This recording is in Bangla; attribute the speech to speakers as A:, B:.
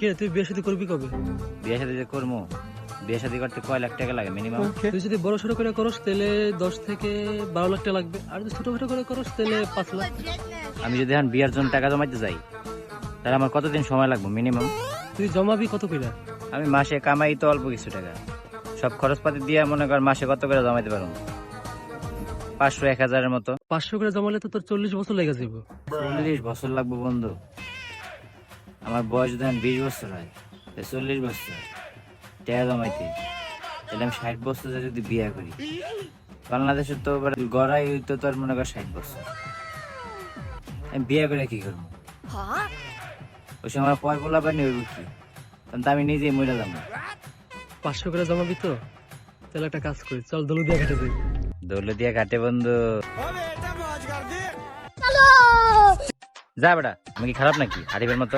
A: কে তুই বিয়ে শাদী করবি কবে?
B: বিয়ে শাদী যে করবো, বিয়ে শাদী করতে কয় লাখ টাকা লাগে মিনিমাম?
A: তুই যদি বড় সড়ো করে করস তাহলে 10 থেকে 12 লাখ টাকা লাগবে, আর যদি ছোট করে করস তাহলে 5 লাখ।
B: আমি যদি এখন বিয়ার জন্য টাকা জমাইতে যাই তাহলে আমার কতদিন সময় লাগবে মিনিমাম?
A: তুই জমাবি কত করে?
B: আমি মাসে কামাই তো অল্প কিছু টাকা, সব খরচপাতি দিয়ে মনে কর মাসে কত করে জমাইতে পারবো? 500-1000 মতো।
A: 500 করে জমালে তো তোর 40 বছর লেগে যাবে।
B: 40 বছর লাগবে বন্ধু? আমার বয়স যদি 20 বছর হয়, 40 বছর টাকা জমাইতে, তাহলে আমি 60 বছর যদি বিয়ে করি, বাংলাদেশের তো গড়াই হইতো তোর মনে কর 60 বছর। আমি বিয়ে করে কি করবো? ওই সময় আমার পয় বলা পানি হইব কি? তখন তো আমি নিজেই মরে যাবো।
A: 500 করে জমাবি তো? তাহলে একটা কাজ করি, চল দৌলদিয়া ঘাটে যাই।
B: দৌলদিয়া ঘাটে বন্ধু? যা বেটা, আমি কি খারাপ নাকি হারিবের মতো?